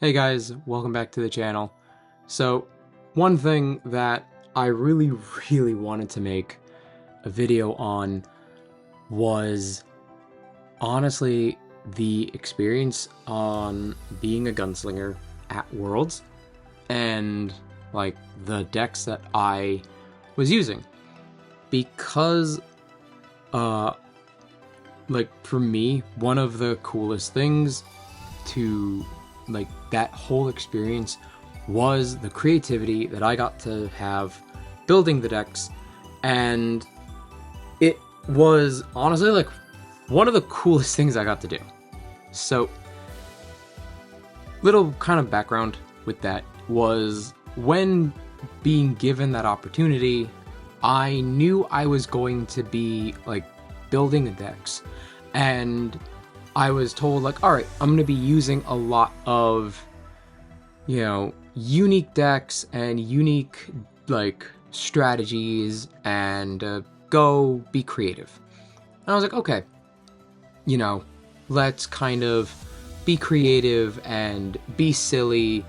Hey guys, welcome back to the channel. So, one thing that I really wanted to make a video on was honestly the experience on being a gunslinger at Worlds and like the decks that I was using. Because like for me, one of the coolest things to like that whole experience was the creativity that I got to have building the decks, and it was honestly like one of the coolest things I got to do. So, little kind of background with that was when being given that opportunity, I knew I was going to be like building the decks, and I was told like, all right, I'm going to be using a lot of, unique decks and unique like strategies and go be creative. And I was like, okay, let's kind of be creative and be silly,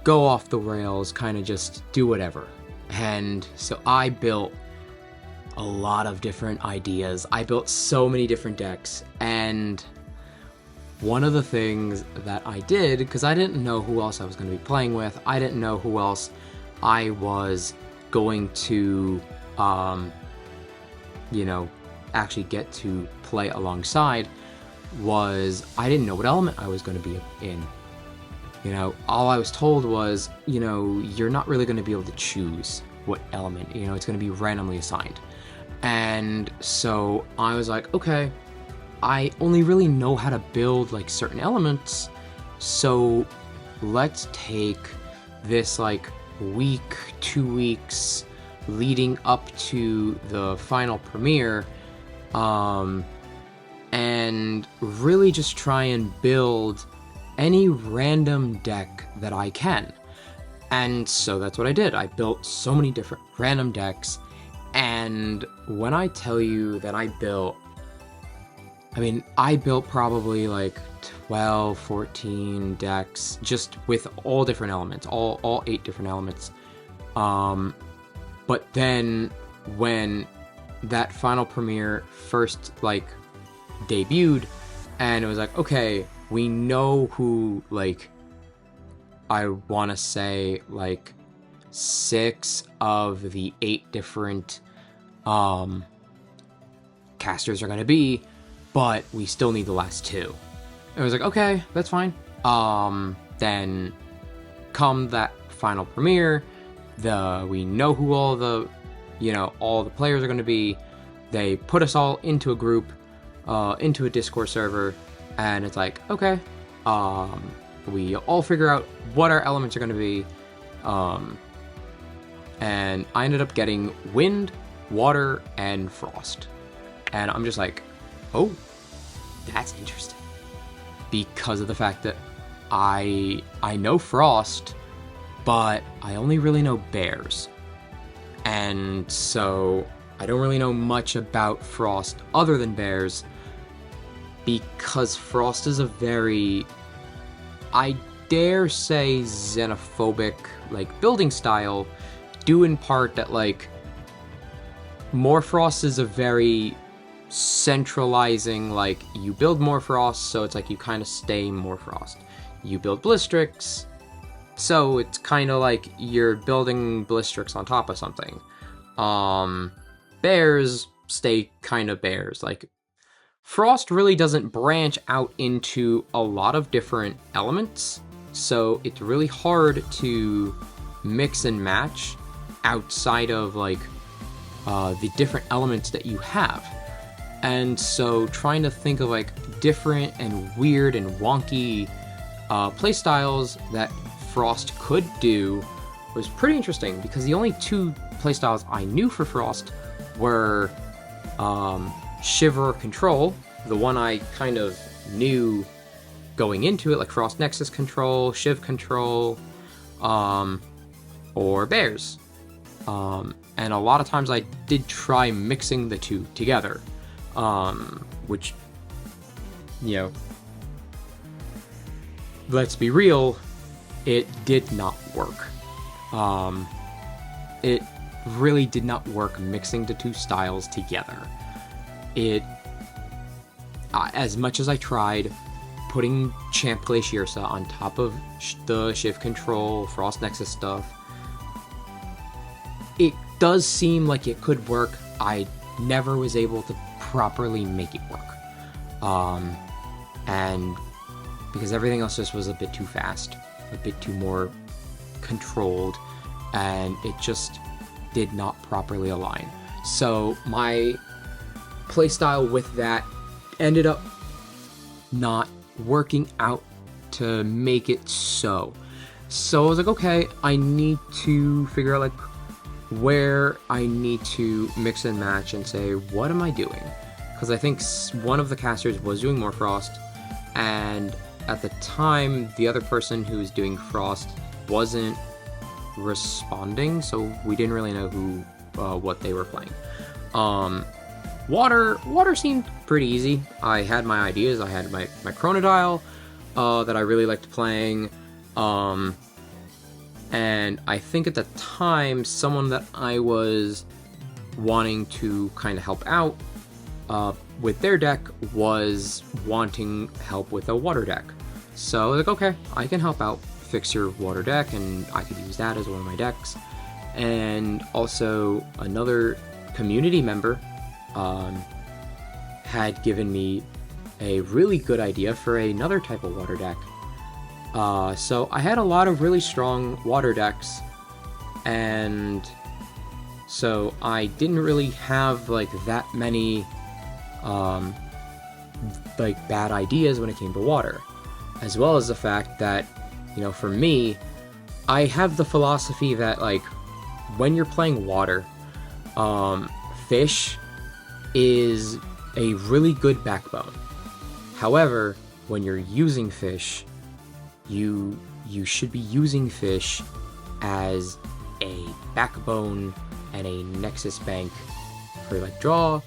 go off the rails, kind of just do whatever. And so I built a lot of different ideas. I built so many different decks, and one of the things that I did, because I didn't know who else I was going to be playing with, I didn't know who else I was going to, actually get to play alongside, was I didn't know what element I was going to be in. All I was told was, you're not really going to be able to choose what element, it's going to be randomly assigned. And so I was like, okay, I only really know how to build like certain elements, so let's take this like week, 2 weeks leading up to the final premiere, and really just try and build any random deck that I can. And so that's what I did. I built so many different random decks, and when I tell you that I built probably like 12, 14 decks just with all different elements, all 8 different elements. But then when that final premiere first like debuted, and it was like, okay, we know who, like, I want to say like 6 of the 8 different casters are going to be, but we still need the last 2. It was like, okay, that's fine. Then come that final premiere, we know who all the players are going to be. They put us all into a group, into a Discord server, and it's like, okay, we all figure out what our elements are going to be. And I ended up getting wind, water, and frost. And I'm just like, oh, that's interesting. Because of the fact that I know frost, but I only really know bears. And so I don't really know much about frost other than bears, because frost is a very, I dare say, xenophobic like building style, due in part that like Morfrost is a very centralizing, like, you build Morfrost, so it's like you kind of stay Morfrost. You build Blistrix, so it's kind of like you're building Blistrix on top of something. Bears stay kind of bears. Like, Frost really doesn't branch out into a lot of different elements, so it's really hard to mix and match outside of like the different elements that you have. And so trying to think of like different and weird and wonky playstyles that Frost could do was pretty interesting, because the only 2 playstyles I knew for Frost were Shiver or Control, the one I kind of knew going into it, like Frost Nexus Control, Shiv Control, or Bears. And a lot of times I did try mixing the 2 together, which, let's be real, it did not work. It really did not work mixing the two styles together. As much as I tried putting Champ Glaciersa on top of the Shift Control, Frost Nexus stuff, it does seem like it could work. I never was able to properly make it work. And because everything else just was a bit too fast, a bit too more controlled, and it just did not properly align. So my playstyle with that ended up not working out to make it so. So I was like, okay, I need to figure out like where I need to mix and match and say, what am I doing? Because I think one of the casters was doing more Frost, and at the time, the other person who was doing Frost wasn't responding, so we didn't really know what they were playing. Water seemed pretty easy. I had my ideas. I had my Chronodile that I really liked playing, and I think at the time, someone that I was wanting to kind of help out with their deck was wanting help with a water deck. So I was like, okay, I can help out fix your water deck, and I could use that as one of my decks. And also another community member had given me a really good idea for another type of water deck. So I had a lot of really strong water decks, and so I didn't really have like that many like bad ideas when it came to water, as well as the fact that, you know, for me, I have the philosophy that like when you're playing water, fish is a really good backbone. However, when you're using fish, you should be using fish as a backbone and a nexus bank for like draw,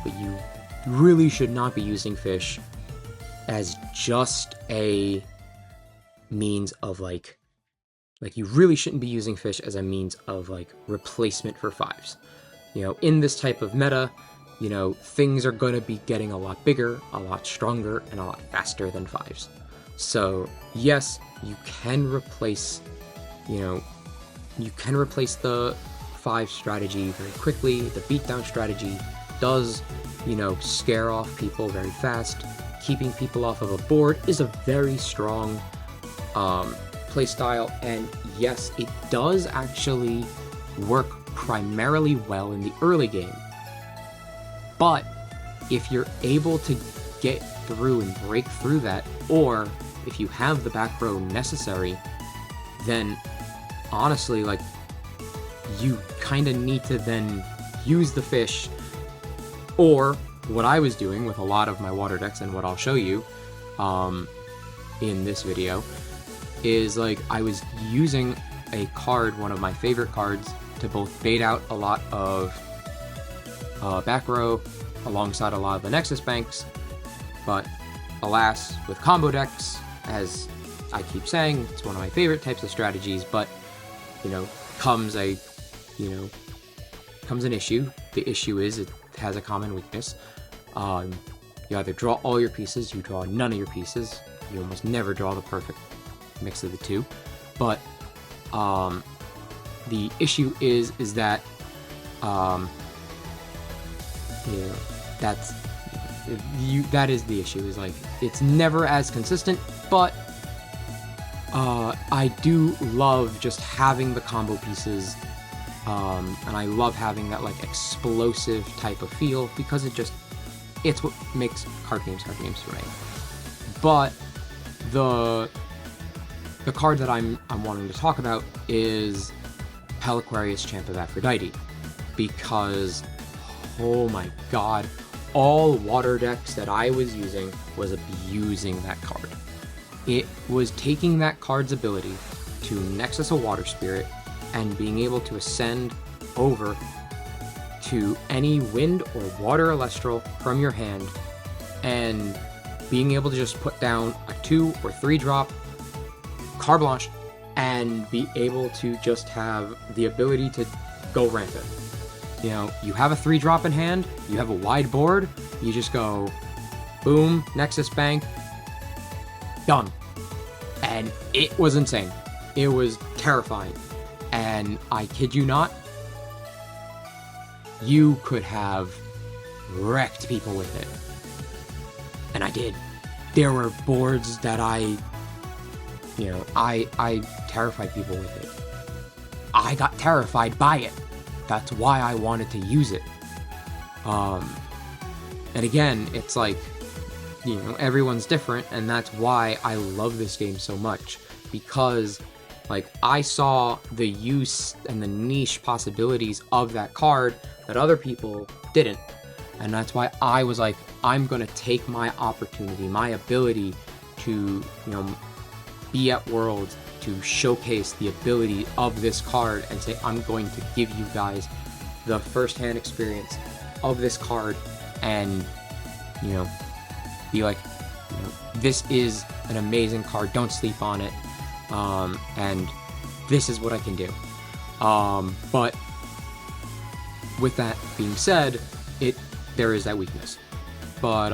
but you really should not be using fish as just a means of like you really shouldn't be using fish as a means of like replacement for fives. You know, in this type of meta, you know, things are going to be getting a lot bigger, a lot stronger, and a lot faster than fives. So yes, you can replace, you know, you can replace the 5 strategy very quickly. The beatdown strategy does, you know, scare off people very fast. Keeping people off of a board is a very strong playstyle, and yes, it does actually work primarily well in the early game. But if you're able to get through and break through that, or if you have the back row necessary, then honestly, like, you kind of need to then use the fish, or what I was doing with a lot of my water decks, and what I'll show you in this video, is like I was using a card, one of my favorite cards, to both bait out a lot of back row alongside a lot of the Nexus banks. But alas, with combo decks, as I keep saying, it's one of my favorite types of strategies, but, you know, comes an issue. The issue is it has a common weakness. You either draw all your pieces, you draw none of your pieces. You almost never draw the perfect mix of the two. But the issue is that that is the issue, is like it's never as consistent. But I do love just having the combo pieces, and I love having that like explosive type of feel, because it's what makes card games for me. But the card that I'm wanting to talk about is Pelaquarius, Champ of Aphrodite, because oh my god, all water decks that I was using was abusing that card. It was taking that card's ability to Nexus a Water Spirit and being able to ascend over to any wind or water Elestral from your hand, and being able to just put down a 2 or 3 drop carte blanche and be able to just have the ability to go rampant. You know, you have a 3-drop in hand, you have a wide board, you just go boom, Nexus Bank, done. And it was insane. It was terrifying. And I kid you not, you could have wrecked people with it. And I did. There were boards that I terrified people with it. I got terrified by it. That's why I wanted to use it. And again, it's like, you know, everyone's different, and that's why I love this game so much. Because, like, I saw the use and the niche possibilities of that card that other people didn't. And that's why I was like, I'm gonna take my opportunity, my ability to, you know, be at Worlds, to showcase the ability of this card and say, I'm going to give you guys the first-hand experience of this card and, you know, be like, you know, this is an amazing card, don't sleep on it, and this is what I can do. But with that being said, there is that weakness. But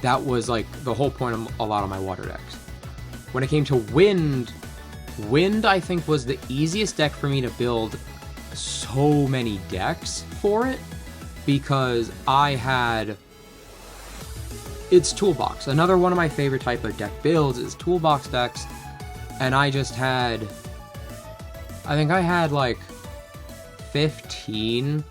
that was like the whole point of a lot of my water decks. When it came to Wind I think was the easiest deck for me to build so many decks for it, because I had its Toolbox. Another one of my favorite type of deck builds is Toolbox decks, and I just had, I think I had like 15,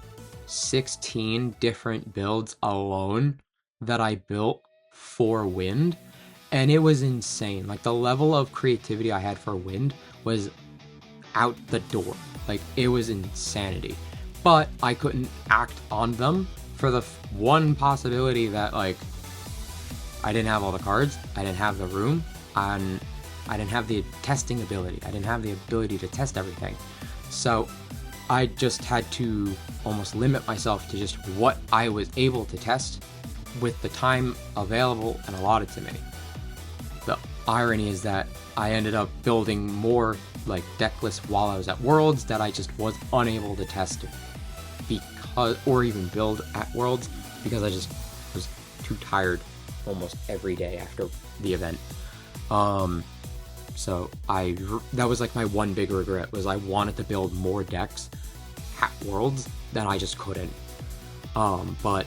16 different builds alone that I built for Wind. And it was insane. Like, the level of creativity I had for Wind was out the door. Like, it was insanity. But I couldn't act on them for the one possibility that, like, I didn't have all the cards, I didn't have the room, and I didn't have the testing ability. I didn't have the ability to test everything. So I just had to almost limit myself to just what I was able to test with the time available and allotted to me. The irony is that I ended up building more like deck lists while I was at Worlds that I just was unable to test because, or even build at Worlds, because I just was too tired almost every day after the event. So that was like my one big regret, was I wanted to build more decks at Worlds that I just couldn't. But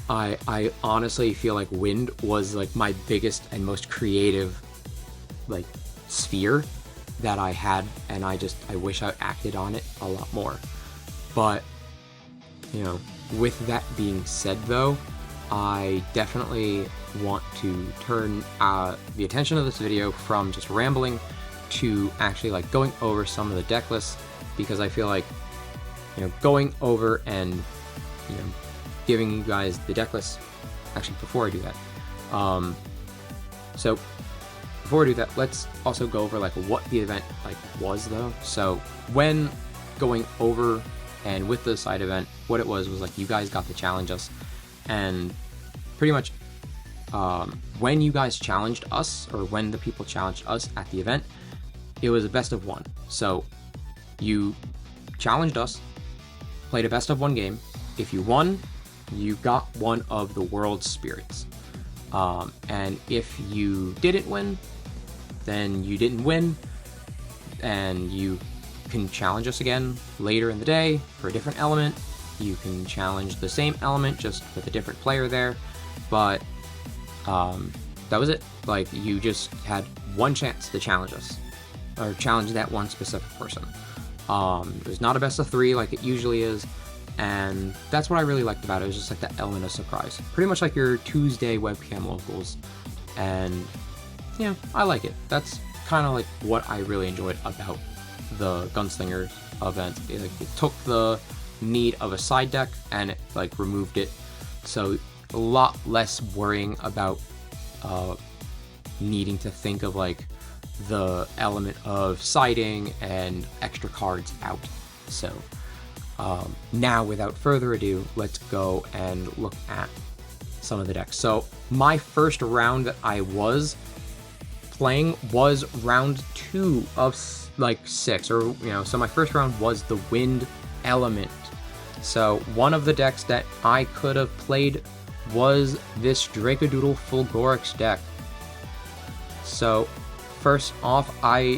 I honestly feel like Wind was like my biggest and most creative like sphere that I had, and I wish I acted on it a lot more. But, you know, with that being said though, I definitely want to turn the attention of this video from just rambling to actually like going over some of the deck lists, because I feel like, you know, going over and, you know, giving you guys the deck list. Actually, before I do that, so before I do that, let's also go over like what the event like was though. So when going over and with the side event, what it was like you guys got to challenge us, and pretty much when you guys challenged us, or when the people challenged us at the event, it was a best of one. So you challenged us, played a best of one game. If you won, you got one of the world spirits. And if you didn't win, then you didn't win, and you can challenge us again later in the day for a different element. You can challenge the same element just with a different player there, but that was it. Like, you just had one chance to challenge us, or challenge that one specific person. It was not a best of 3 like it usually is, and that's what I really liked about it. It was just like that element of surprise, pretty much like your Tuesday webcam locals. And yeah, I like it. That's kind of like what I really enjoyed about the Gunslingers event. It took the need of a side deck and it like removed it, so a lot less worrying about needing to think of like the element of siding and extra cards out. So now, without further ado, let's go and look at some of the decks. So my first round that I was playing was round 2 of like 6, or so my first round was the wind element. So one of the decks that I could have played was this Dracodoodle Fulgorix deck. So first off,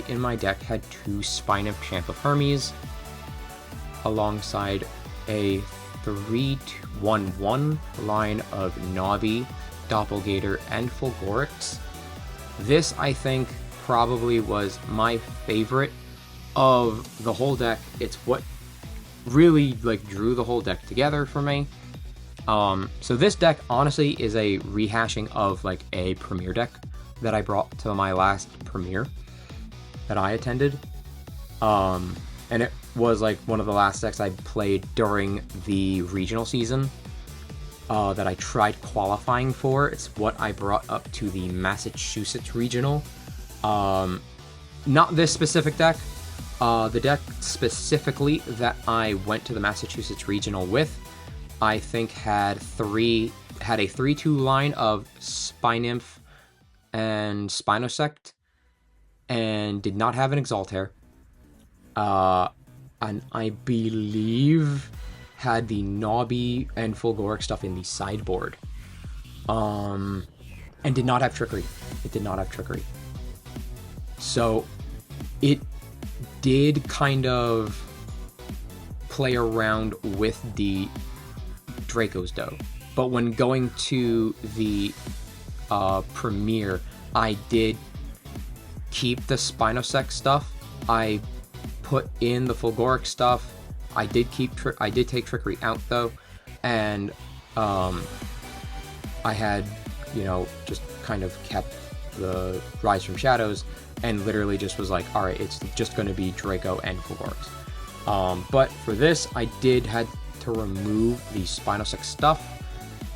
in my deck had 2 Spinef Champ of Hermes alongside a 3-1-1 line of Navi, Doppelgator, and Fulgorix. This, I think, probably was my favorite of the whole deck. It's what really like drew the whole deck together for me. So this deck honestly is a rehashing of like a premiere deck that I brought to my last premiere that I attended. And it was like one of the last decks I played during the regional season that I tried qualifying for. It's what I brought up to the Massachusetts regional. Not this specific deck. The deck specifically that I went to the Massachusetts regional with, I think had a 3-2 line of Spinnymph and Spinosect, and did not have an Exaltair. And I believe had the Nobby and Fulgorix stuff in the sideboard. And did not have Trickery. It did not have Trickery. So it did kind of play around with the Dracos though. But when going to the premiere, I did keep the Spinosect stuff. I put in the Fulgorix stuff. I did take Trickery out though, and I had, just kind of kept the Rise from Shadows, and literally just was like, all right, it's just going to be Draco and Fulgorix. But for this, I had to remove the Spinosect stuff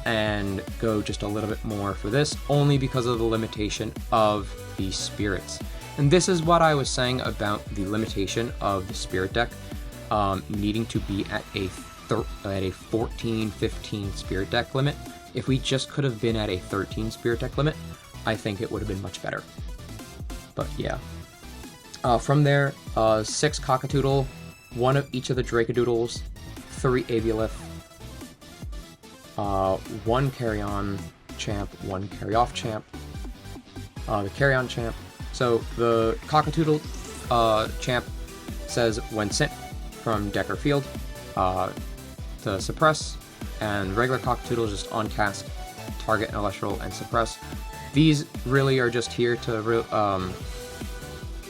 and go just a little bit more for this, only because of the limitation of the spirits. And this is what I was saying about the limitation of the spirit deck, needing to be at a 14-15 spirit deck limit. If we just could have been at a 13 spirit deck limit, I think it would have been much better. But yeah. From there, 6 Cockatoodle, 1 of each of the Dracodoodles, 3 Aviolith, 1 Carry-On Champ, 1 Carry-Off Champ, the Carry-On Champ. So the Cockatoodle Champ says when sent from deck or field to suppress, and regular Cockatoodle just on cast, target an Elestral and suppress. These really are just here to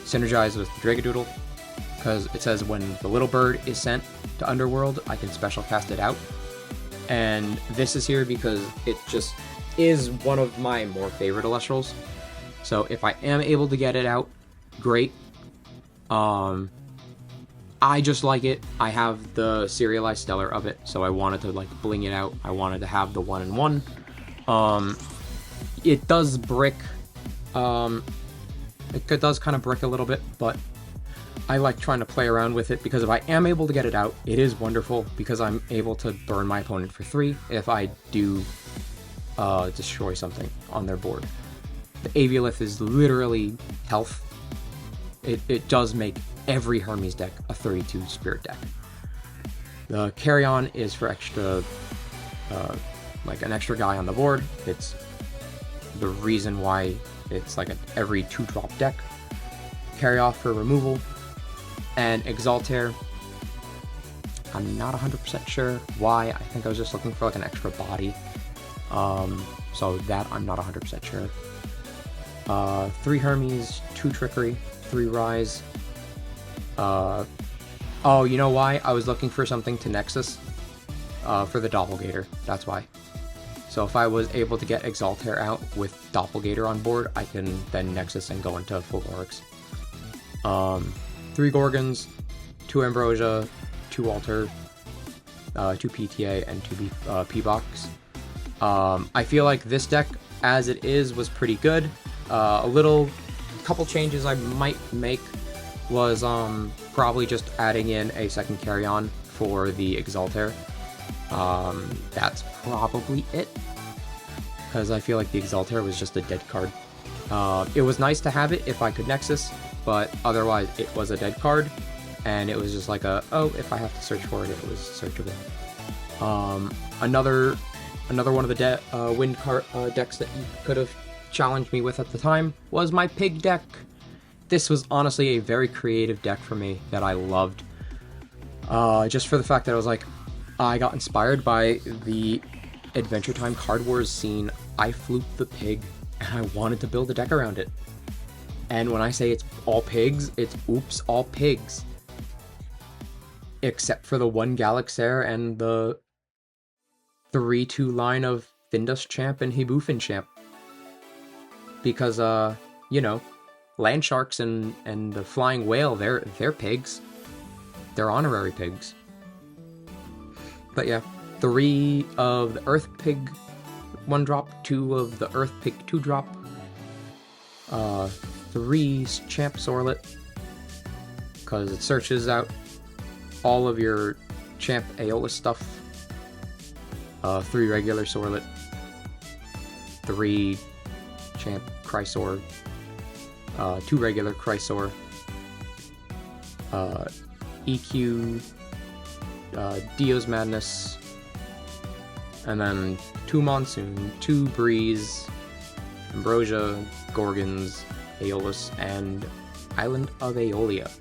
synergize with Dracodoodle, because it says when the little bird is sent to Underworld, I can special cast it out. And this is here because it just is one of my more favorite Elestrals. So if I am able to get it out, great. I just like it. I have the serialized Stellar of it, so I wanted to like bling it out. I wanted to have the 1-in-1. It does brick. It does kind of brick a little bit, but I like trying to play around with it, because if I am able to get it out, it is wonderful, because I'm able to burn my opponent for 3 if I do destroy something on their board. The Aviolith is literally health. It does make every Hermes deck a 32 spirit deck. The Carry-On is for extra, like an extra guy on the board. It's the reason why it's like an every 2-drop deck. Carry-Off for removal. And Exaltair, I'm not 100% sure why. I think I was just looking for like an extra body. So that I'm not 100% sure. 3 Hermes, 2 Trickery, 3 Rise. Oh, you know why? I was looking for something to Nexus for the Doppelgator. That's why. So if I was able to get Exaltair out with Doppelgator on board, I can then Nexus and go into Fulgorix. 3 Gorgons, 2 Ambrosia, 2 Alter, 2 PTA, and 2 P-Box. I feel like this deck, as it is, was pretty good. Couple changes I might make was probably just adding in a second Carry-On for the Exaltair. That's probably it, because I feel like the Exaltair was just a dead card. It was nice to have it if I could Nexus, but otherwise it was a dead card, and it was just like if I have to search for it, it was searchable. Another one of the wind decks that you could have challenged me with at the time was my pig deck. This was honestly a very creative deck for me that I loved. Just for the fact that I was like, I got inspired by the Adventure Time Card Wars scene. I fluked the pig, and I wanted to build a deck around it. And when I say it's all pigs, it's oops, all pigs. Except for the one Galaxair and the 3-2 line of Findus Champ and Hibufin Champ. Because, you know, Land Sharks and the Flying Whale, they're pigs. They're honorary pigs. But yeah, 3 of the Earth Pig 1-drop, 2 of the Earth Pig 2-drop, 3 Champ Sorlet, because it searches out all of your Champ Aeolus stuff, 3 regular Sorlet, 3 Champ Chrysor, 2 regular Chrysor, EQ, Dio's Madness, and then 2 Monsoon, 2 Breeze, Ambrosia, Gorgons, Aeolus, and Island of Aeolia.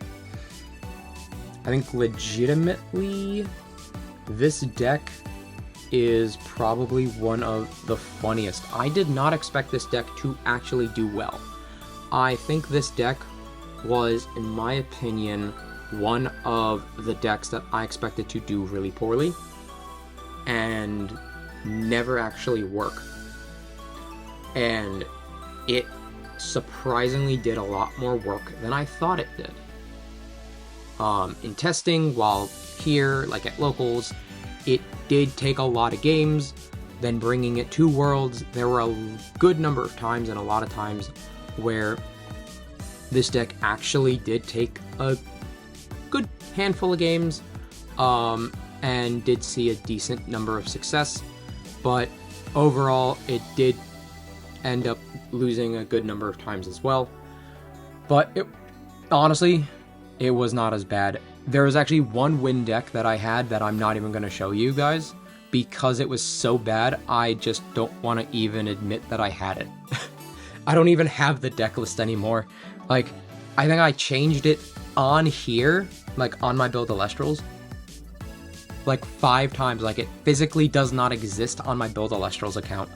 I think legitimately, this deck is probably one of the funniest. I did not expect this deck to actually do well. I think this deck was, in my opinion, one of the decks that I expected to do really poorly and never actually work. And it surprisingly did a lot more work than I thought it did. In testing, while here, like at locals, it did take a lot of games. Then bringing it to Worlds, there were a good number of times and a lot of times where this deck actually did take a good handful of games and did see a decent number of success, but overall it did end up losing a good number of times as well. But honestly, it was not as bad. There was actually one win deck that I had that I'm not even going to show you guys because it was so bad I just don't want to even admit that I had it. I don't even have the deck list anymore. Like, I think I changed it on here, like on my build Elestrals, like 5 times. Like, it physically does not exist on my build Elestrals account.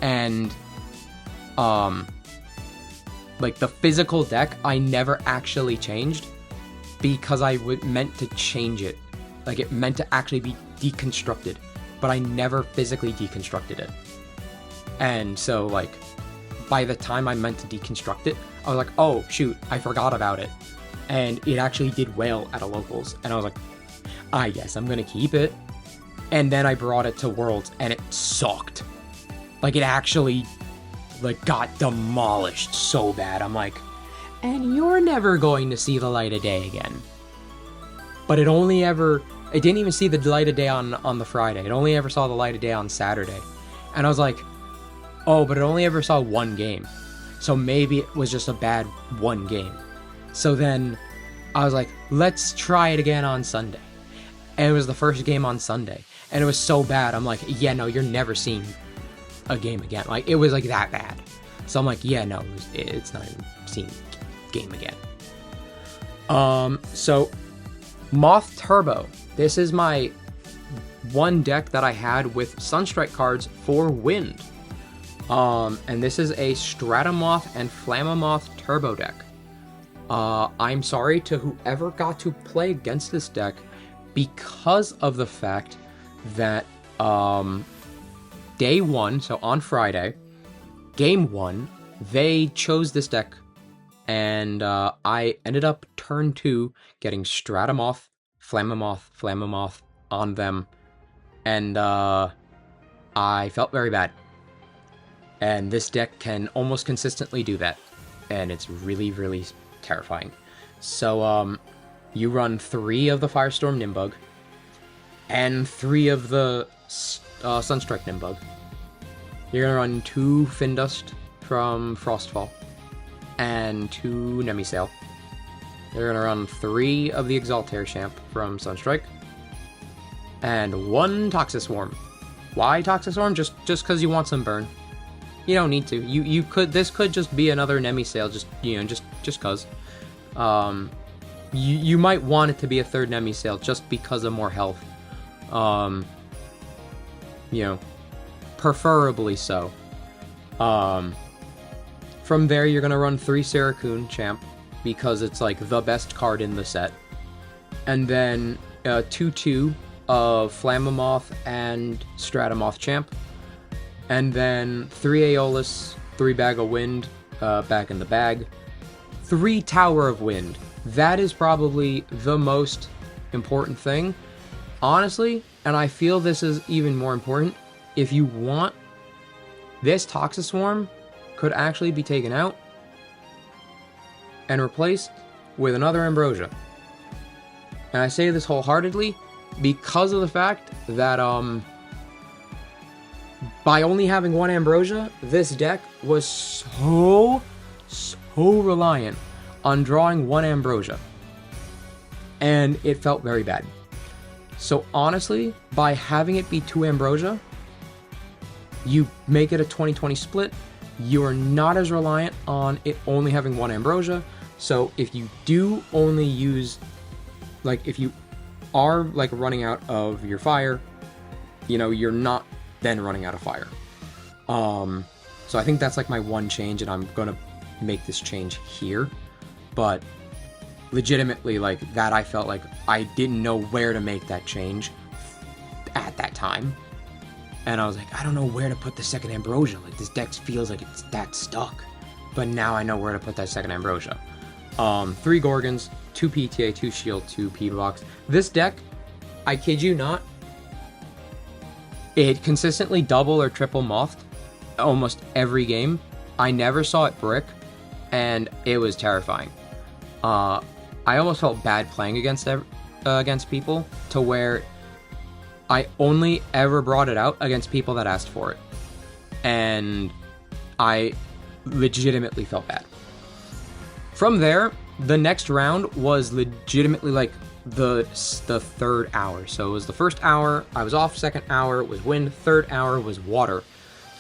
And like the physical deck I never actually changed because I meant to change it. Like, it meant to actually be deconstructed, but I never physically deconstructed it. And so, like, by the time I meant to deconstruct it, I was like, oh shoot, I forgot about it. And it actually did well at a locals, and I was like, yes, I'm gonna keep it. And then I brought it to Worlds, and it sucked. Like, it actually, like, got demolished so bad. I'm like, and you're never going to see the light of day again. But it didn't even see the light of day on the Friday. It only ever saw the light of day on Saturday. And I was like, oh, but it only ever saw 1 game. So maybe it was just a bad 1 game. So then I was like, let's try it again on Sunday. And it was the first game on Sunday. And it was so bad. I'm like, yeah, no, you're never seeing a game again. Like, it was like that bad. So I'm like, yeah, no, it's not even seeing game again. So Moth Turbo. This is my one deck that I had with Sunstrike cards for Wind. And this is a Stratamoth and Flammoth Turbo deck. I'm sorry to whoever got to play against this deck because of the fact that day 1, so on Friday, game 1, they chose this deck, and I ended up turn 2 getting Stratamoth, Flammoth on them, and I felt very bad. And this deck can almost consistently do that, and it's really, really terrifying. So you run 3 of the Firestorm Nimbug, and 3 of the Sunstrike Nimbug. You're gonna run 2 Findust from Frostfall, and 2 Nemisail. They're gonna run 3 of the Exaltair Champ from Sunstrike, and 1 Toxic Swarm. Why Toxic Swarm? Just because you want some burn. You don't need to. You could. This could just be another Nemisail. Just cause. You might want it to be a 3rd Nemisail just because of more health. Preferably so. From there, you're gonna run 3 Saracoon Champ because it's like the best card in the set, and then 2/2 of Flammamoth and Stratamoth Champ, and then 3 Aeolus, 3 Bag of Wind back in the bag, 3 Tower of Wind. That is probably the most important thing, honestly, and I feel this is even more important. If you want, this Toxic Swarm could actually be taken out and replaced with another Ambrosia. And I say this wholeheartedly because of the fact that by only having 1 Ambrosia, this deck was so reliant on drawing 1 Ambrosia, and it felt very bad. So honestly, by having it be 2 Ambrosia, you make it a 20-20 split. You are not as reliant on it only having 1 Ambrosia. So if you do only use, like, if you are like running out of your fire, you're not then running out of fire. So I think that's like my one change, and I'm gonna make this change here. But legitimately, like, that I felt like I didn't know where to make that change at that time. And I was like, I don't know where to put the 2nd Ambrosia. Like, this deck feels like it's that stuck. But now I know where to put that 2nd Ambrosia. 3 Gorgons, 2 PTA, 2 Shield, 2 P-Box. This deck, I kid you not, it consistently double or triple mothed almost every game. I never saw it brick, and it was terrifying. I almost felt bad playing against people, to where I only ever brought it out against people that asked for it. And I legitimately felt bad. From there, the next round was legitimately like the 3rd hour. So it was the 1st hour, I was off, 2nd hour was wind, 3rd hour was water.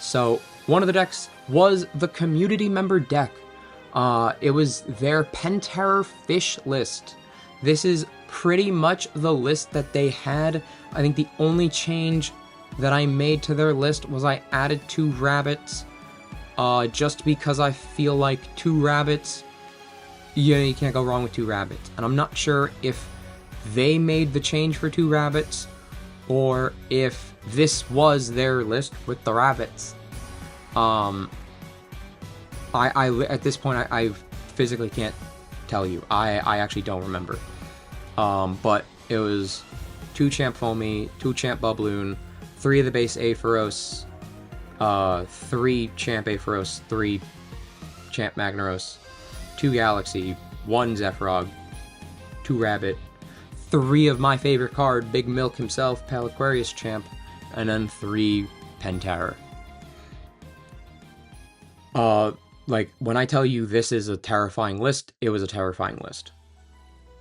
So one of the decks was the community member deck. It was their Penterror Fish list. This is pretty much the list that they had. I think the only change that I made to their list was I added 2 rabbits, just because I feel like 2 rabbits, you can't go wrong with 2 rabbits. And I'm not sure if they made the change for 2 rabbits, or if this was their list with the rabbits. I at this point, I physically can't tell you. I actually don't remember. But it was 2 Champ Foamy, 2 Champ Bubloon, 3 of the base Aepharos, 3 Champ Aepharos, 3 Champ Magnaros, 2 Galaxy, 1 Zephyrog, 2 Rabbit, 3 of my favorite card, Big Milk himself, Pale Aquarius Champ, and then 3 Penterror. Like, when I tell you this is a terrifying list, it was a terrifying list.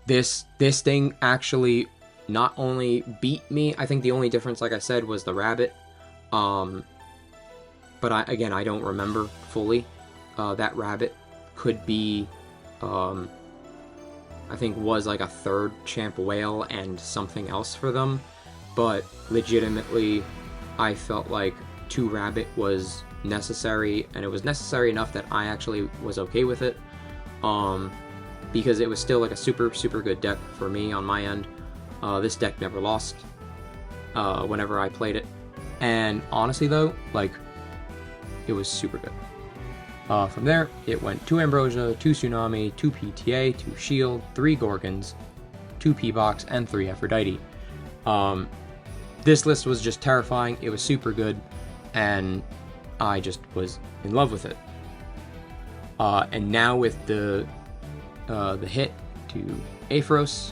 This thing actually not only beat me, I think the only difference, like I said, was the rabbit. But I don't remember fully. That rabbit could be, I think was like a 3rd Champ Whale and something else for them. But legitimately, I felt like 2 rabbit was necessary, and it was necessary enough that I actually was okay with it. Because it was still like a super good deck for me on my end. This deck never lost whenever I played it, and honestly though, like, it was super good. From there, it went 2 Ambrosia, 2 Tsunami, 2 PTA, 2 Shield, 3 Gorgons, 2 P-Box, and 3 Aphrodite. This list was just terrifying. It was super good, and I just was in love with it. And now with the hit to Aepharos,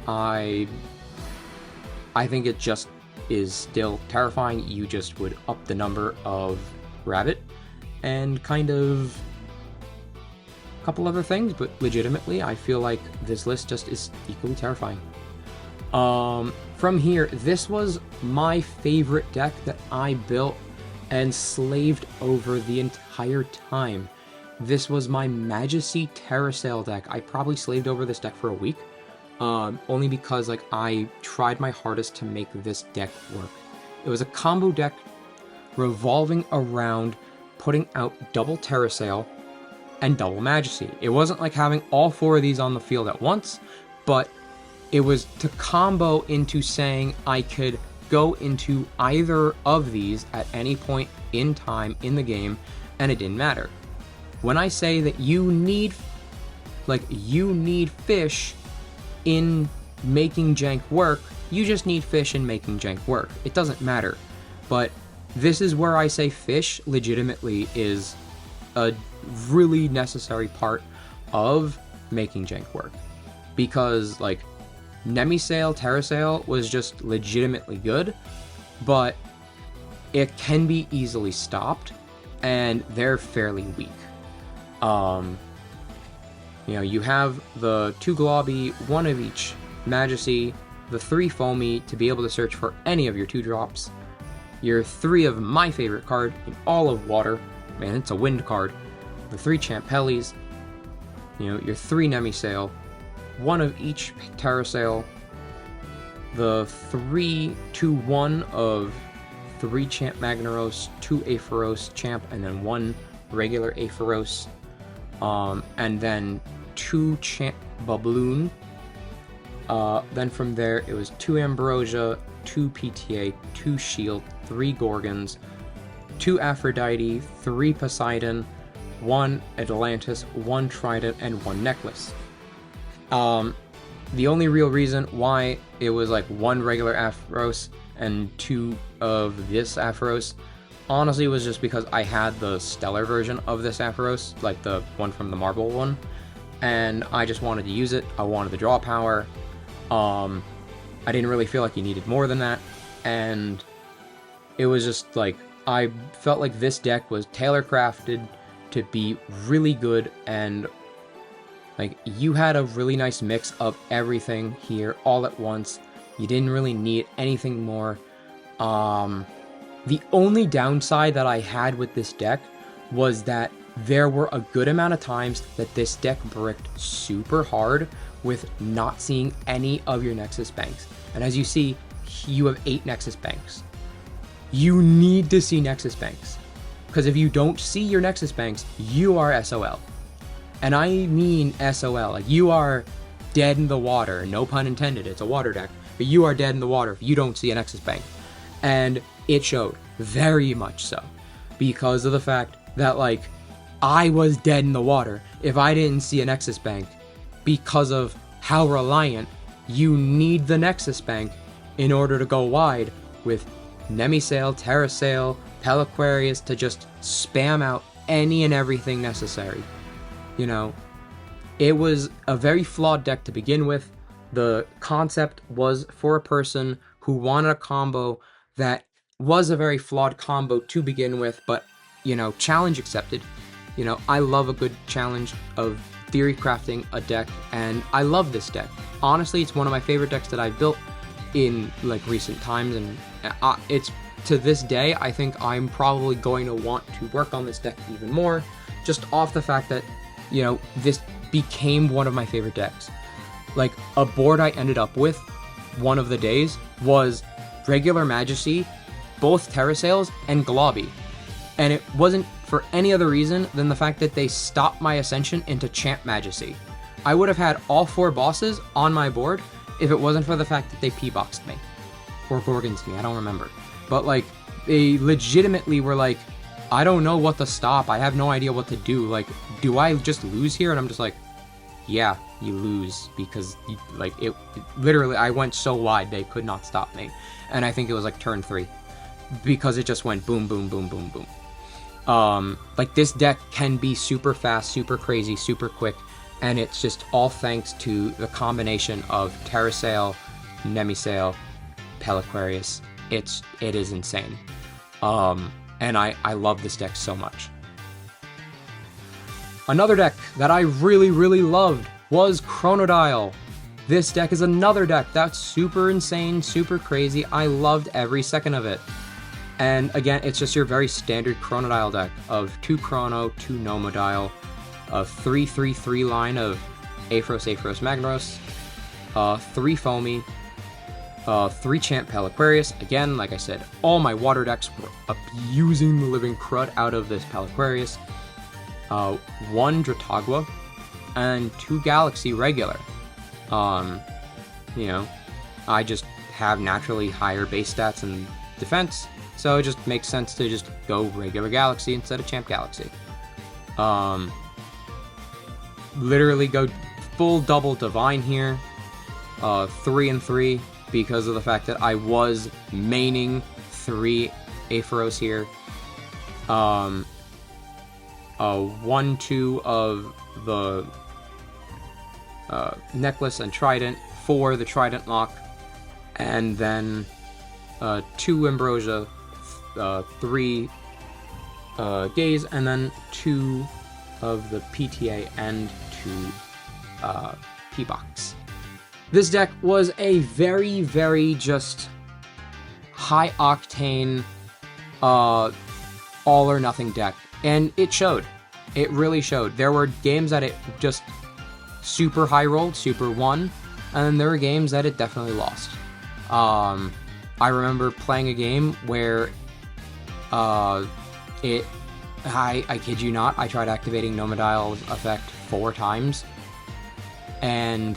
I think it just is still terrifying. You just would up the number of rabbit and kind of couple other things, but legitimately, I feel like this list just is equally terrifying. From here, this was my favorite deck that I built and slaved over the entire time. This was my Majesty Terrasail deck. I probably slaved over this deck for a week, only because like I tried my hardest to make this deck work. It was a combo deck revolving around putting out double Terrasail and double Majesty. It wasn't like having all 4 of these on the field at once, but it was to combo into saying I could go into either of these at any point in time in the game, and it didn't matter. When I say that you need fish in making jank work, you just need fish in making jank work. It doesn't matter. But this is where I say fish legitimately is a really necessary part of making jank work. Because, like, Nemisail, Terrasail was just legitimately good, but it can be easily stopped, and they're fairly weak. You know, you have the 2 Globby, 1 of each Majesty, the 3 Foamy to be able to search for any of your 2-drops, your 3 of my favorite card in all of Water, man, it's a wind card, the 3 Champellis, you know, your 3 Nemisail, 1 of each Terrasail, the 3/2/1 of 3 Champ Magnaros, 2 Aepharos Champ, and then 1 regular Aepharos, and then 2 Champ Babloon. Then from there, it was 2 Ambrosia, 2 PTA, 2 Shield, 3 Gorgons, 2 Aphrodite, 3 Poseidon, 1 Atlantis, 1 Trident, and 1 Necklace. The only real reason why it was like 1 regular Aepharos and 2 of this Aepharos, honestly, was just because I had the Stellar version of this Aepharos, like the one from the Marble one, and I just wanted to use it. I wanted the draw power. I didn't really feel like you needed more than that, and it was just like, I felt like this deck was tailor-crafted to be really good, and like, you had a really nice mix of everything here all at once. You didn't really need anything more. The only downside that I had with this deck was that there were a good amount of times that this deck bricked super hard with not seeing any of your Nexus Banks. And as you see, you have 8 Nexus Banks. You need to see Nexus Banks, because if you don't see your Nexus Banks, you are SOL. And I mean SOL, like, you are dead in the water, no pun intended, it's a water deck, but you are dead in the water if you don't see a Nexus Bank. And it showed, very much so, because of the fact that, like, I was dead in the water if I didn't see a Nexus Bank, because of how reliant you need the Nexus Bank in order to go wide with Nemisail, Terrasail, Pelaquarius to just spam out any and everything necessary. You know, it was a very flawed deck to begin with. The concept was for a person who wanted a combo that was a very flawed combo to begin with, but, you know, challenge accepted. You know, I love a good challenge of theory crafting a deck, and I love this deck. Honestly, it's one of my favorite decks that I've built in, like, recent times, and it's, to this day, I think I'm probably going to want to work on this deck even more, just off the fact that, you know, this became one of my favorite decks. Like, a board I ended up with one of the days was regular Majesty, both Terrasails, and Globby. And it wasn't for any other reason than the fact that they stopped my ascension into Champ Majesty. I would have had all 4 bosses on my board if it wasn't for the fact that they P-boxed me. Or Gorgons me, I don't remember. But, like, they legitimately were like, I don't know what to stop, I have no idea what to do, like, do I just lose here? And I'm just like, yeah, you lose, because, literally, I went so wide, they could not stop me. And I think it was, like, turn 3. Because it just went boom, boom, boom, boom, boom. Like, this deck can be super fast, super crazy, super quick, and it's just all thanks to the combination of Terrasail, Nemisail, Pelaquarius. It is insane. And I love this deck so much. Another deck that I really, really loved was Chronodile. This deck is another deck that's super insane, super crazy. I loved every second of it. And again, it's just your very standard Chronodile deck of 2 Chrono, 2 Nomodile, a 3/3/3 line of Aphros, Magnaros, 3 Foamy, 3 Champ Palaquarius. Again, like I said, all my water decks were abusing the living crud out of this Palaquarius. 1 Dratagua, and 2 Galaxy regular. You know, I just have naturally higher base stats and defense, so it just makes sense to just go regular Galaxy instead of Champ Galaxy. Literally go full double Divine here, 3 and 3, because of the fact that I was maining 3 Aphros here. 1/2 of the Necklace and Trident for the Trident lock, and then 2 Ambrosia, 3 Gaze, and then 2 of the PTA and 2 P-Box. This deck was a very, very just high octane all or nothing deck, and it showed. It really showed. There were games that it just super high rolled, super won, and then there were games that it definitely lost. I remember playing a game where I kid you not, I tried activating Nomodile's effect 4 times, and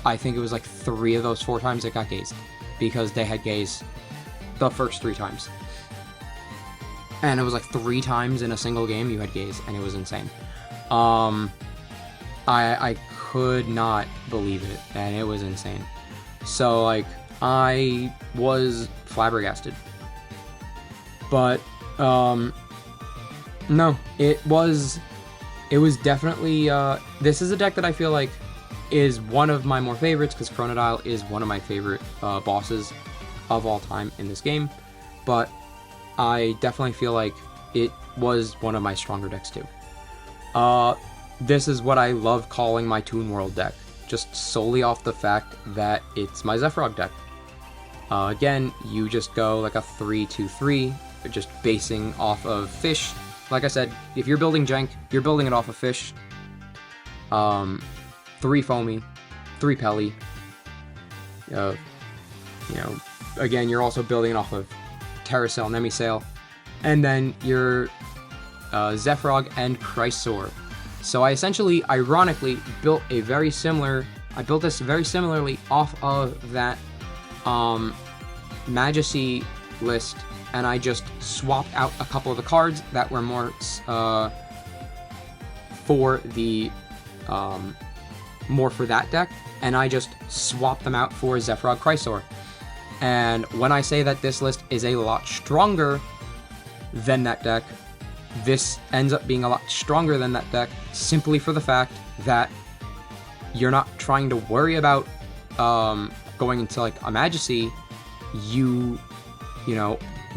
I think it was like 3 of those 4 times it got Gaze, because they had Gaze the first 3 times. And it was like 3 times in a single game you had Gaze, and it was insane. I could not believe it, and it was insane. So, like, I was flabbergasted. But, no, it was definitely, this is a deck that I feel like is one of my more favorites, because Chronodile is one of my favorite bosses of all time in this game. But I definitely feel like it was one of my stronger decks too. This is what I love calling my Toon World deck, just solely off the fact that it's my Zephyrog deck. Again, you just go like a 3/2/3, just basing off of fish. Like I said, if you're building jank, you're building it off of fish. 3 Foamy, 3 Pelly. You know, again, you're also building it off of Terrasail, Nemisail, and then your Zephyrog and Chrysaor. So I essentially, ironically, built this very similarly off of that Majesty list, and I just swapped out a couple of the cards that were more for the more for that deck, and I just swapped them out for Zephyrog Chrysaor. And when I say that this list is a lot stronger than that deck, this ends up being a lot stronger than that deck simply for the fact that you're not trying to worry about going into like a Majesty. You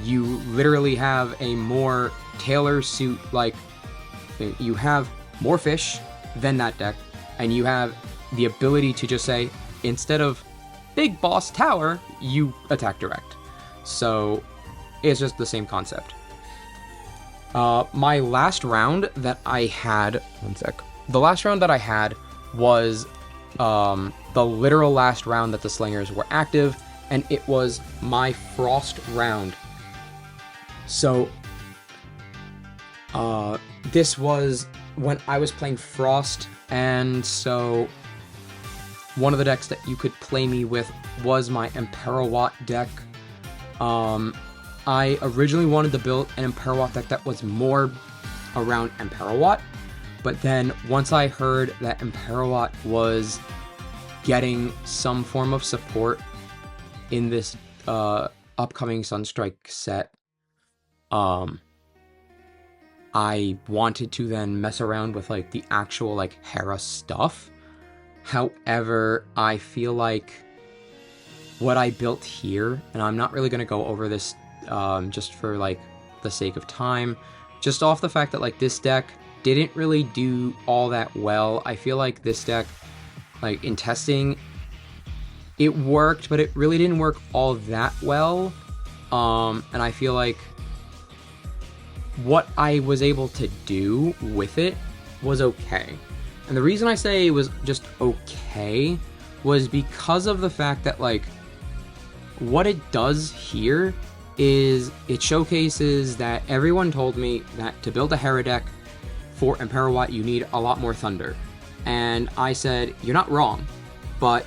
literally have a more tailor suit, like you have more fish than that deck, and you have the ability to just say, instead of Big Boss Tower, you attack direct. So it's just the same concept. My last round that I had, the last round that I had was the literal last round that the Slingers were active, and it was my Frost round. So this was when I was playing Frost, and so one of the decks that you could play me with was my Imperawatt deck. I originally wanted to build an Imperawatt deck that was more around Imperawatt, but then once I heard that Imperawatt was getting some form of support in this upcoming Sunstrike set, I wanted to then mess around with like the actual like Hera stuff. However, I feel like what I built here, and I'm not really going to go over this just for like the sake of time, just off the fact that like this deck didn't really do all that well. I feel like this deck, like in testing, it worked, but it really didn't work all that well. And I feel like what I was able to do with it was okay. And the reason I say it was just okay was because of the fact that, like, what it does here is it showcases that everyone told me that to build a Hera deck for Emperor Watt, you need a lot more Thunder. And I said, you're not wrong, but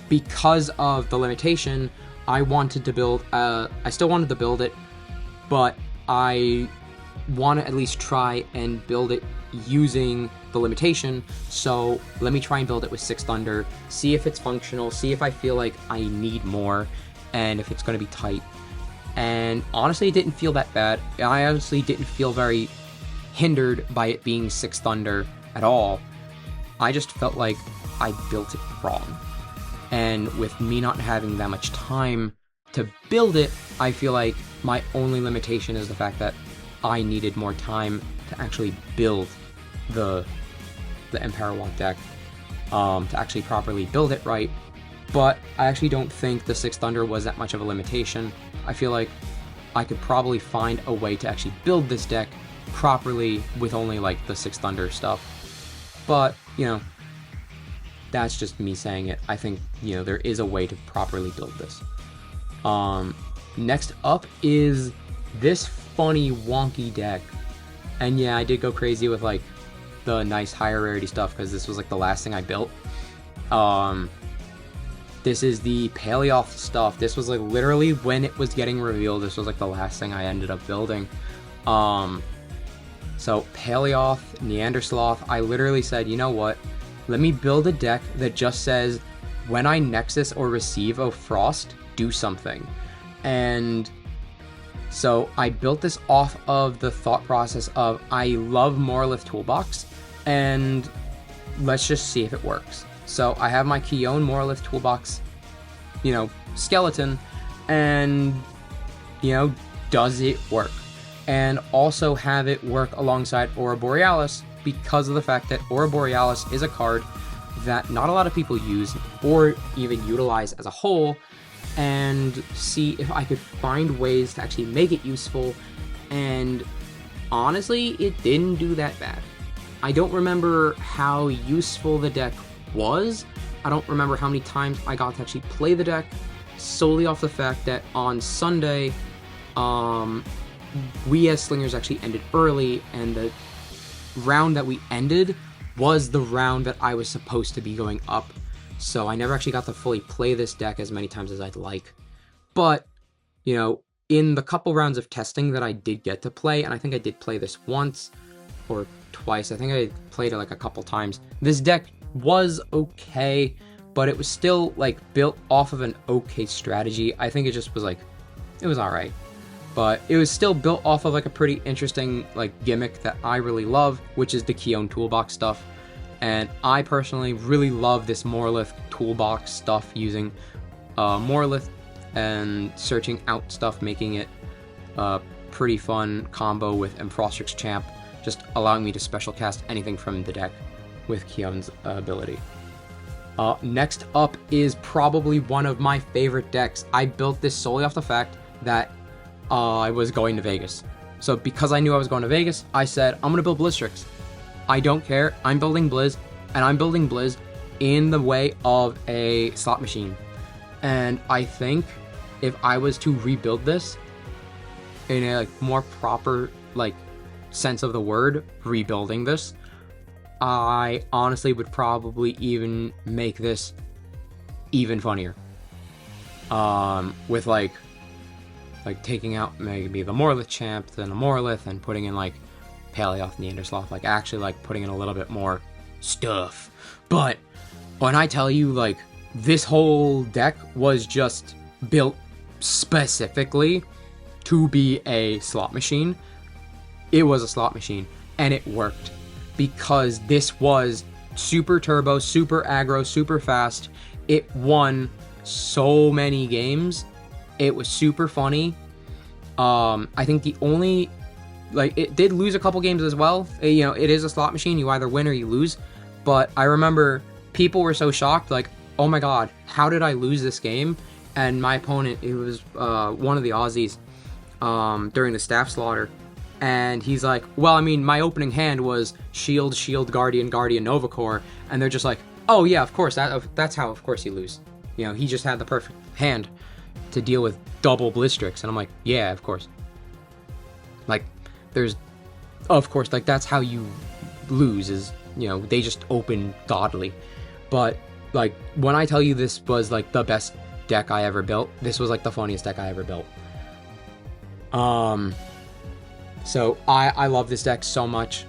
because of the limitation, I wanted to build, I still wanted to build it, but I want to at least try and build it using the limitation. So let me try and build it with 6 Thunder, see if it's functional, see if I feel like I need more, and if it's going to be tight. And honestly, it didn't feel that bad. I honestly didn't feel very hindered by it being 6 Thunder at all. I just felt like I built it wrong. And with me not having that much time to build it, I feel like my only limitation is the fact that I needed more time to actually build the Emperor Watt deck, to actually properly build it right. But I actually don't think the 6 Thunder was that much of a limitation. I feel like I could probably find a way to actually build this deck properly with only like the 6 Thunder stuff. But, you know, that's just me saying it. I think, you know, there is a way to properly build this. Next up is this funny wonky deck. And yeah, I did go crazy with like the nice higher rarity stuff because this was like the last thing I built. This is the Paleoth stuff. This was like literally when it was getting revealed, this was like the last thing I ended up building. So Paleoth, Neandersloth, I literally said, you know what? Let me build a deck that just says, when I Nexus or receive a Frost, do something. And so I built this off of the thought process of, I love Morlith Toolbox, and let's just see if it works. So I have my Keone Morlith Toolbox, you know, skeleton, and, you know, does it work? And also have it work alongside Aura Borealis, because of the fact that Aura Borealis is a card that not a lot of people use or even utilize as a whole, and see if I could find ways to actually make it useful. And honestly, it didn't do that bad. I don't remember how useful the deck was. I don't remember how many times I got to actually play the deck, solely off the fact that on Sunday, we as Slingers actually ended early, and the round that we ended was the round that I was supposed to be going up. So I never actually got to fully play this deck as many times as I'd like. But, you know, in the couple rounds of testing that I did get to play, and I think I did play this once or twice, I think I played it like a couple times, this deck was okay, but it was still like built off of an okay strategy. I think it just was like, it was alright. But it was still built off of like a pretty interesting like gimmick that I really love, which is the Keone Toolbox stuff. And I personally really love this Morlith Toolbox stuff, using Morlith and searching out stuff, making it a pretty fun combo with Frostrix Champ, just allowing me to special cast anything from the deck with Keone's ability. Next up is probably one of my favorite decks. I built this solely off the fact that I was going to Vegas. So because I knew I was going to Vegas, I said, I'm going to build Blizzstrix. I don't care, I'm building Blizz, and I'm building Blizz in the way of a slot machine. And I think if I was to rebuild this in a like more proper like sense of the word, rebuilding this, I honestly would probably even make this even funnier. With like taking out maybe the Morlith Champ, then a Morlith, and putting in like Paleoth, Neandersloth, like actually like putting in a little bit more stuff. But when I tell you, like, this whole deck was just built specifically to be a slot machine, it was a slot machine, and it worked. Because this was super turbo, super aggro, super fast. It won so many games. It was super funny. I think the only like, it did lose a couple games as well. You know, it is a slot machine. You either win or you lose. But I remember people were so shocked, like, oh my god, how did I lose this game? And my opponent, it was one of the Aussies during the staff slaughter. And he's like, well, I mean, my opening hand was Shield, Shield, Guardian, Guardian, Novacore. And they're just like, oh yeah, of course, that's how, of course, you lose. You know, he just had the perfect hand to deal with double Blistrix. And I'm like, yeah, of course. Like, of course, like, that's how you lose, is, you know, they just open godly. But, like, when I tell you this was, like, the best deck I ever built, this was, like, the funniest deck I ever built. So, I love this deck so much.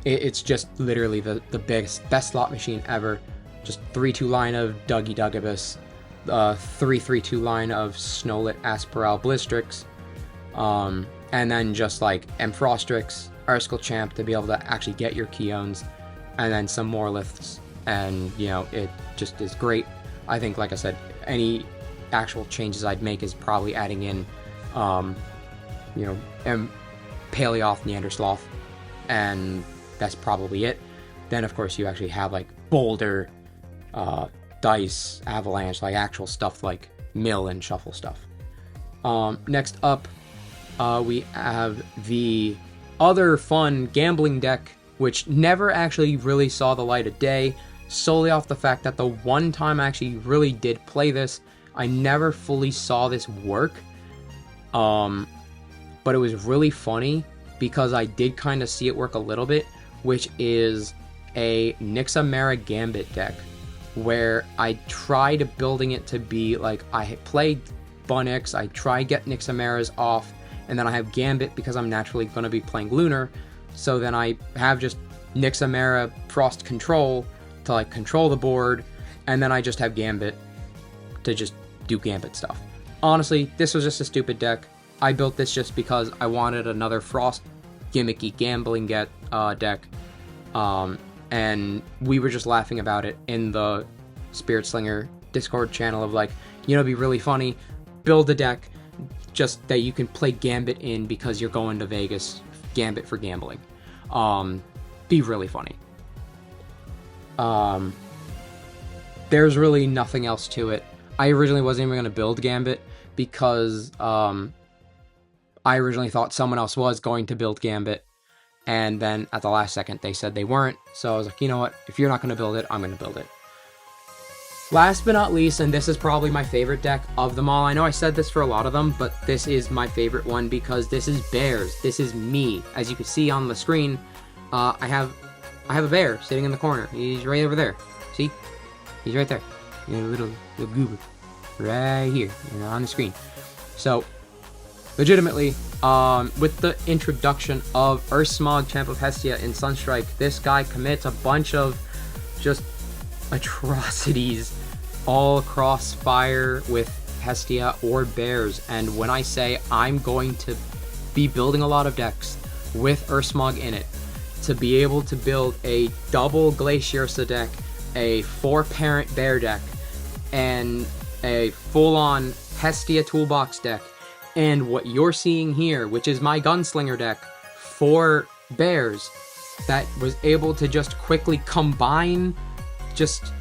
It's just literally the best slot machine ever. Just 3-2 line of Dougie Dugabus, 3-3-2 line of Snowlit, Asperal, Blistrix, and then just like Frostrix, Article Champ to be able to actually get your Keones, and then some more lifts, and you know, it just is great. I think, like I said, any actual changes I'd make is probably adding in, you know, Paleoth, Neandersloth, and that's probably it. Then of course you actually have like Boulder, Dice, Avalanche, like actual stuff like mill and shuffle stuff. Next up, we have the other fun gambling deck, which never actually really saw the light of day, solely off the fact that the one time I actually really did play this, I never fully saw this work. But it was really funny because I did kind of see it work a little bit, which is a Nixamera Gambit deck, where I tried building it to be like, I played Bunix, I try get Nixameras off, and then I have Gambit because I'm naturally going to be playing Lunar, so then I have just Nixamera Frost Control to like control the board, and then I just have Gambit to just do Gambit stuff. Honestly, this was just a stupid deck. I built this just because I wanted another Frost gimmicky gambling deck, and we were just laughing about it in the Spirit Slinger Discord channel of like, you know, it'd be really funny, build a deck just that you can play Gambit in because you're going to Vegas, Gambit for gambling. Be really funny. There's really nothing else to it. I originally wasn't even going to build Gambit because I originally thought someone else was going to build Gambit, and then at the last second they said they weren't, so I was like, you know what, if you're not going to build it, I'm going to build it. Last but not least, and this is probably my favorite deck of them all, I know I said this for a lot of them, but this is my favorite one because this is bears. This is me. As you can see on the screen, I have a bear sitting in the corner. He's right over there. See? He's right there. Little goober. Right here, on the screen. So, legitimately, with the introduction of Ursmog, Champ of Hestia, and Sunstrike, this guy commits a bunch of just atrocities all across fire with Hestia or bears. And when I say I'm going to be building a lot of decks with Ursmog in it, to be able to build a double Glaciersa deck, a 4-parent bear deck, and a full-on Hestia toolbox deck, and what you're seeing here, which is my Gunslinger deck for bears, that was able to just quickly combine just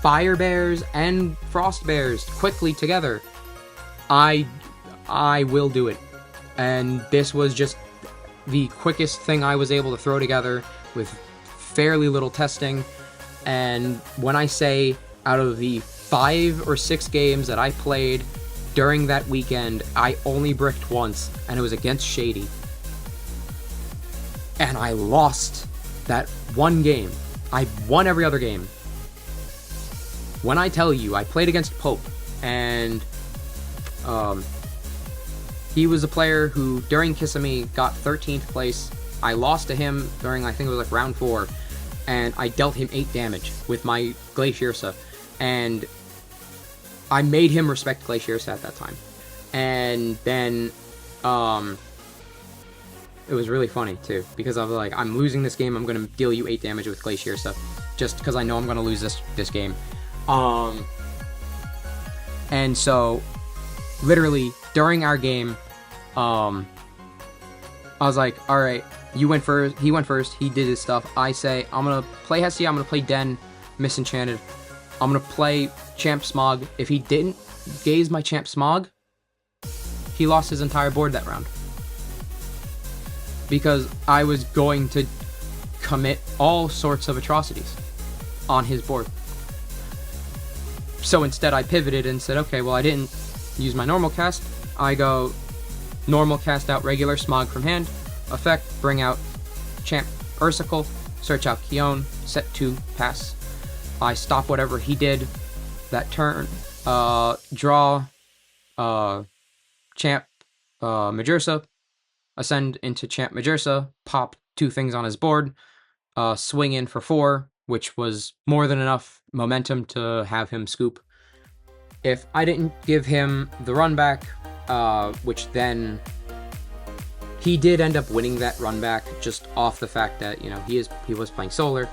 fire bears and frost bears quickly together. I will do it. And this was just the quickest thing I was able to throw together with fairly little testing. And when I say out of the 5 or 6 games that I played during that weekend, I only bricked once, and it was against Shady. And I lost that one game. I won every other game. When I tell you, I played against Pope, and he was a player who, during Kissimmee, got 13th place. I lost to him during, I think it was like round 4, and I dealt him 8 damage with my Glaciersa, and I made him respect Glaciersa at that time. And then, it was really funny, too, because I was like, I'm losing this game, I'm going to deal you 8 damage with Glaciersa, just because I know I'm going to lose this game. And so, literally, during our game, I was like, all right, you went first. He went first. He did his stuff. I say, I'm going to play Hestia. I'm going to play Den, Misenchanted. I'm going to play Champ Smog. If he didn't gaze my Champ Smog, he lost his entire board that round. Because I was going to commit all sorts of atrocities on his board. So instead I pivoted and said, okay, well I didn't use my normal cast. I go normal cast out regular Smog from hand, effect, bring out Champ Ursicle, search out Keone, set 2, pass. I stop whatever he did that turn, draw Champ Majursa, ascend into Champ Majursa, pop 2 things on his board, swing in for 4, which was more than enough momentum to have him scoop. If I didn't give him the run back, which then he did end up winning that run back just off the fact that, you know, he was playing Solar,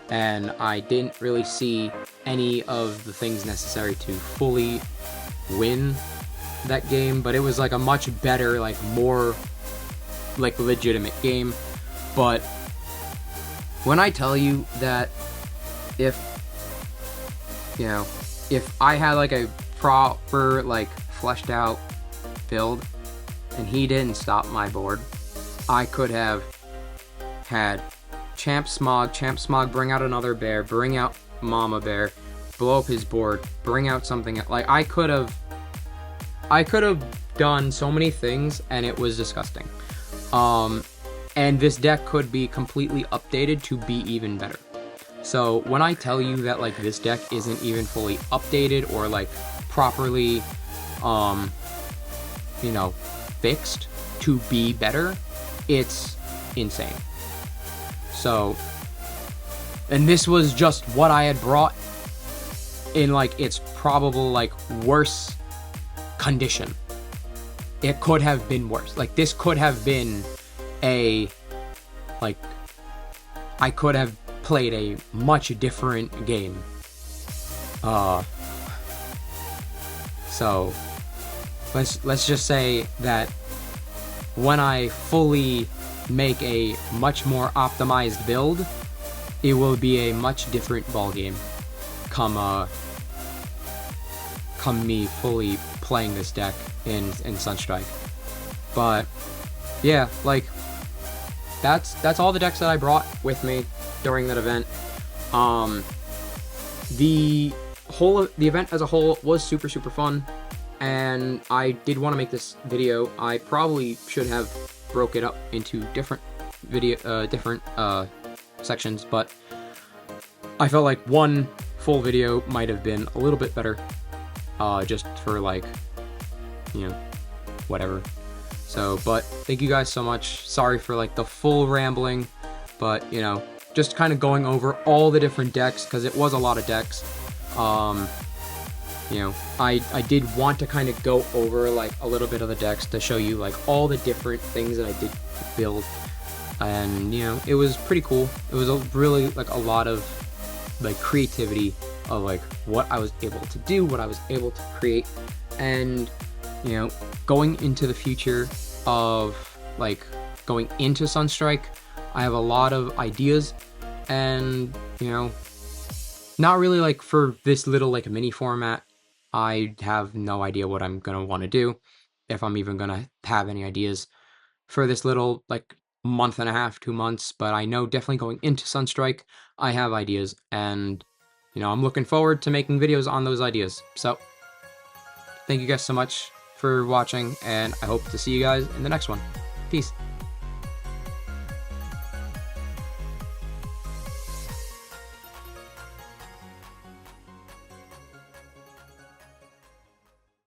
and I didn't really see any of the things necessary to fully win that game, but it was like a much better, like more like legitimate game. But when I tell you that if I had like a proper like fleshed out build and he didn't stop my board, I could have had Champ Smog bring out another bear, bring out Mama Bear, blow up his board, bring out something like I could have done so many things, and it was disgusting. And this deck could be completely updated to be even better. So when I tell you that like this deck isn't even fully updated or like properly, fixed to be better, it's insane. So, and this was just what I had brought in like its probable like worse condition. It could have been worse. Like this could have been I could have played a much different game. So let's just say that when I fully make a much more optimized build, it will be a much different ball game come me fully playing this deck in Sunstrike. But yeah, like that's all the decks that I brought with me during that event. The event as a whole was super fun, and I did want to make this video. I probably should have broke it up into different sections, but I felt like one full video might have been a little bit better, just for like, whatever. So, but thank you guys so much. Sorry for like the full rambling, but just kind of going over all the different decks, because it was a lot of decks. I did want to kind of go over like a little bit of the decks to show you like all the different things that I did build, and it was pretty cool. It was really like a lot of like creativity of like what I was able to do, what I was able to create, and going into the future of like going into Sunstrike, I have a lot of ideas, and not really like for this little like mini format. I have no idea what I'm gonna want to do, if I'm even gonna have any ideas for this little like month and a half, 2 months. But I know definitely going into Sunstrike, I have ideas, and I'm looking forward to making videos on those ideas. So thank you guys so much for watching, and I hope to see you guys in the next one. Peace.